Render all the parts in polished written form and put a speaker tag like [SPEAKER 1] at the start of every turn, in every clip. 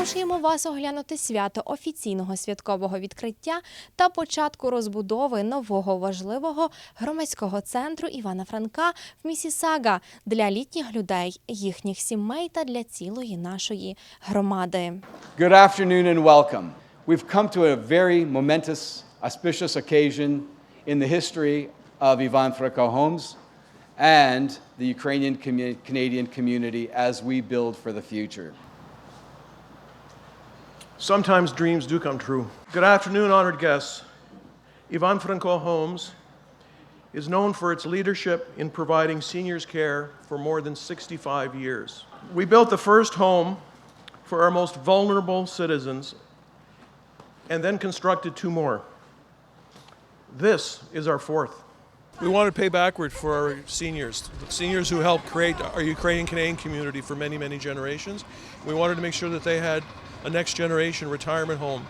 [SPEAKER 1] Запрошуємо вас оглянути свято офіційного святкового відкриття та початку розбудови нового важливого громадського центру Івана Франка в Місісага для літніх людей, їхніх сімей та для цілої нашої громади.
[SPEAKER 2] Good afternoon and welcome. We've come to a very momentous, auspicious occasion in the history of Franko Homes and the Ukrainian Canadian community as we build for the future.
[SPEAKER 3] Sometimes dreams do come true. Good afternoon, honored guests. Franko Homes is known for its leadership in providing seniors care for more than 65 years. We built the first home for our most vulnerable citizens and then constructed two more. This is our fourth. We want to pay backward for our seniors who helped create our Ukrainian Canadian community for many, many generations. We wanted to make sure that they had a next generation retirement home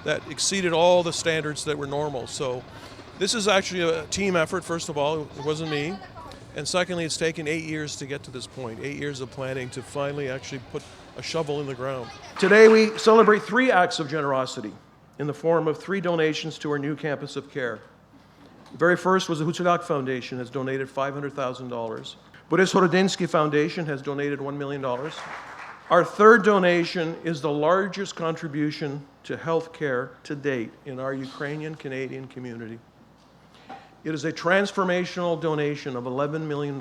[SPEAKER 3] that exceeded all the standards that were normal. So this is actually a team effort, first of all. It wasn't me. And secondly, it's taken 8 years to get to this point, 8 years of planning to finally actually put a shovel in the ground. Today we celebrate 3 acts of generosity in the form of 3 donations to our new campus of care. The very first was the Huchelak Foundation has donated $500,000. Boris Horodinsky Foundation has donated $1 million. Our third donation is the largest contribution to health care to date in our Ukrainian Canadian community. It is a transformational donation of $11 million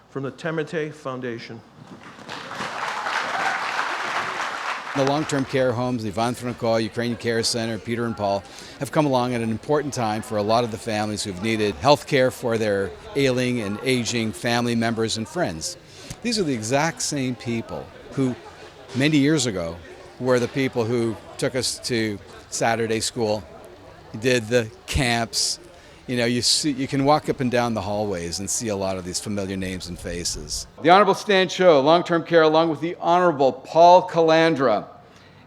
[SPEAKER 3] from the Temete Foundation.
[SPEAKER 4] The long-term care homes, the Ivan Franko, Ukrainian Care Center, Peter and Paul, have come along at an important time for a lot of the families who've needed health care for their ailing and aging family members and friends. These are the exact same people who, many years ago, were the people who took us to Saturday school, did the camps. You know, you can walk up and down the hallways and see a lot of these familiar names and faces.
[SPEAKER 2] The Honorable Stan Cho, long-term care, along with the Honorable Paul Calandra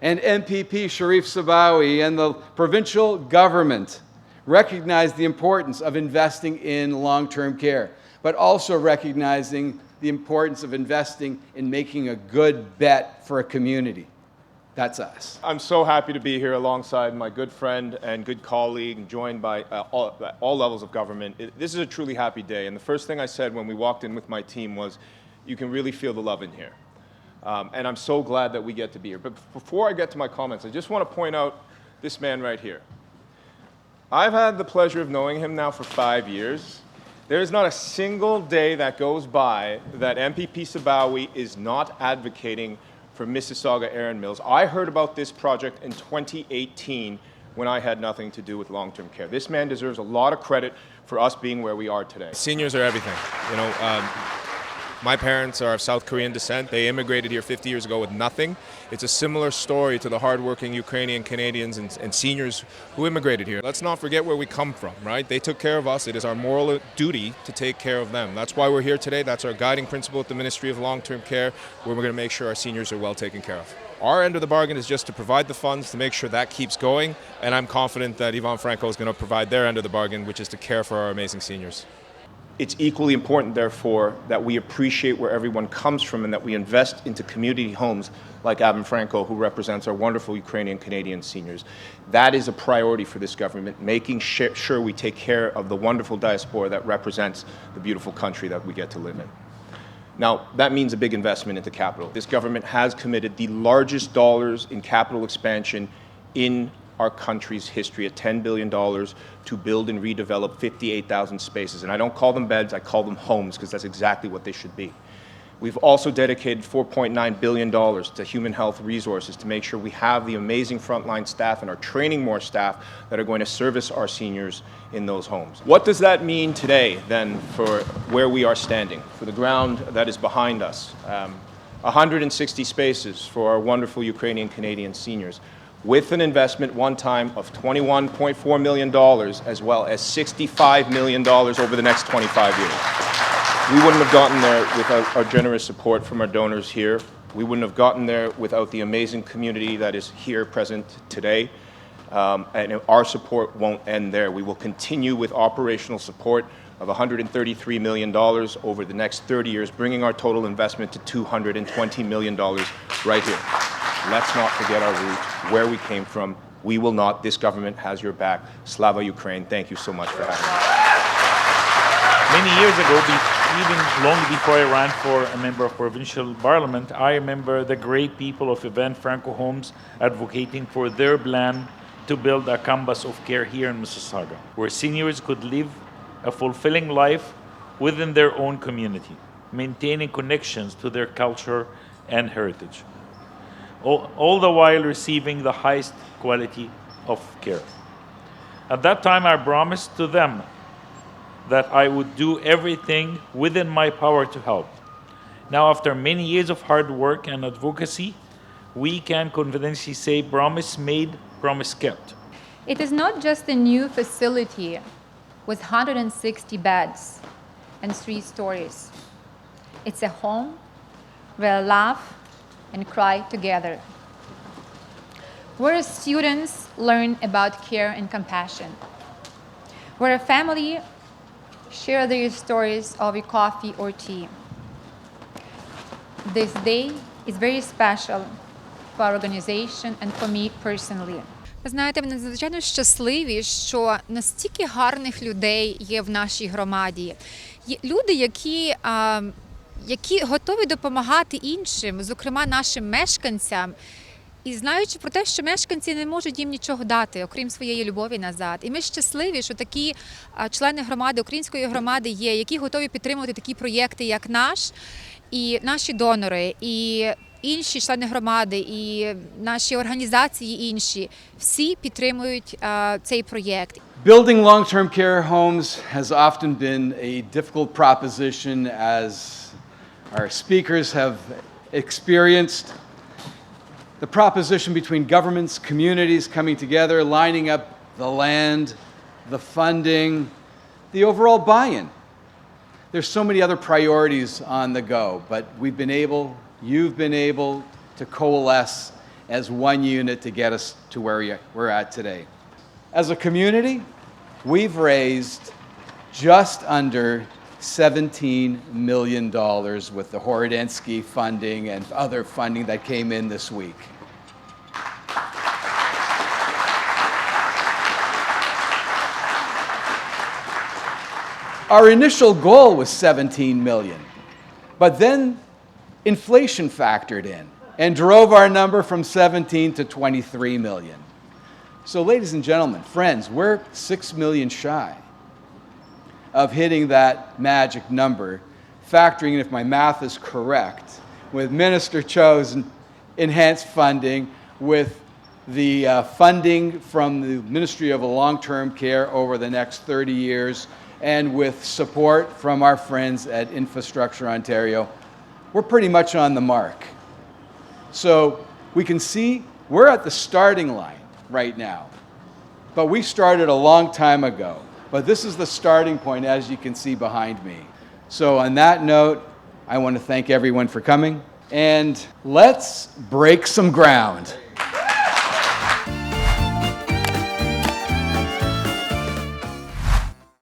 [SPEAKER 2] and MPP Sharif Sabawi and the provincial government recognize the importance of investing in long-term care, but also recognizing the importance of investing in making a good bet for a community. That's us.
[SPEAKER 5] I'm so happy to be here alongside my good friend and good colleague, joined by all levels of government. This is a truly happy day, and the first thing I said when we walked in with my team was, you can really feel the love in here. And I'm so glad that we get to be here. But before I get to my comments, I just want to point out this man right here. I've had the pleasure of knowing him now for 5 years. There is not a single day that goes by that MPP Sabawi is not advocating for Mississauga Erin Mills. I heard about this project in 2018 when I had nothing to do with long-term care. This man deserves a lot of credit for us being where we are today.
[SPEAKER 6] Seniors are everything. You know, my parents are of South Korean descent. They immigrated here 50 years ago with nothing. It's a similar story to the hardworking Ukrainian Canadians and seniors who immigrated here. Let's not forget where we come from, right? They took care of us. It is our moral duty to take care of them. That's why we're here today. That's our guiding principle at the Ministry of Long-Term Care, where we're going to make sure our seniors are well taken care of. Our end of the bargain is just to provide the funds to make sure that keeps going, and I'm confident that Franko is going to provide their end of the bargain, which is to care for our amazing seniors.
[SPEAKER 5] It's equally important, therefore, that we appreciate where everyone comes from and that we invest into community homes like Franko, who represents our wonderful Ukrainian Canadian seniors. That is a priority for this government, making sure we take care of the wonderful diaspora that represents the beautiful country that we get to live in. Now, that means a big investment into capital. This government has committed the largest dollars in capital expansion in our country's history at $10 billion to build and redevelop 58,000 spaces. And I don't call them beds, I call them homes, because that's exactly what they should be. We've also dedicated $4.9 billion to human health resources to make sure we have the amazing frontline staff and are training more staff that are going to service our seniors in those homes. What does that mean today, then, for where we are standing, for the ground that is behind us? 160 spaces for our wonderful Ukrainian Canadian seniors, with an investment one time of $21.4 million, as well as $65 million over the next 25 years. We wouldn't have gotten there without our generous support from our donors here. We wouldn't have gotten there without the amazing community that is here present today. And our support won't end there. We will continue with operational support of $133 million over the next 30 years, bringing our total investment to $220 million right here. Let's not forget our roots, where we came from. We will not. This government has your back. Slava Ukraine. Thank you so much for having me.
[SPEAKER 7] Many years ago, even long before I ran for a member of provincial parliament, I remember the great people of Franko Homes advocating for their plan to build a campus of care here in Mississauga, where seniors could live a fulfilling life within their own community, maintaining connections to their culture and heritage, all the while receiving the highest quality of care. At that time, I promised to them that I would do everything within my power to help. Now, after many years of hard work and advocacy, we can confidently say promise made, promise kept.
[SPEAKER 8] It is not just a new facility with 160 beds and 3 stories. It's a home where laugh and cry together, where students learn about care and compassion, where a family share their stories over coffee or tea. This day is very special for our organization and for me personally.
[SPEAKER 9] Ви знаєте, ми надзвичайно щасливі, що настільки гарних людей є в нашій громаді. Є люди, які готові допомагати іншим, зокрема нашим мешканцям, і знаючи про те, що мешканці не можуть їм нічого дати, окрім своєї любові назад. І ми щасливі, що такі члени громади, української громади є, які готові підтримувати такі проєкти, як наш, і наші донори, і інші члени громади, і наші організації інші, всі підтримують цей проєкт.
[SPEAKER 2] Building long-term care homes has often been a difficult proposition, as our speakers have experienced. The proposition between governments, communities coming together, lining up the land, the funding, the overall buy-in. There's so many other priorities on the go, but you've been able to coalesce as one unit to get us to where we're at today. As a community, we've raised just under $17 million with the Horodensky funding and other funding that came in this week. Our initial goal was 17 million, but then inflation factored in and drove our number from 17 to 23 million. So ladies and gentlemen, friends, we're 6 million shy of hitting that magic number, factoring in, if my math is correct, with Minister Cho's enhanced funding, with the funding from the Ministry of Long-Term Care over the next 30 years, and with support from our friends at Infrastructure Ontario, we're pretty much on the mark. So we can see we're at the starting line right now. But we started a long time ago. But this is the starting point, as you can see behind me. So on that note, I want to thank everyone for coming. And let's break some ground.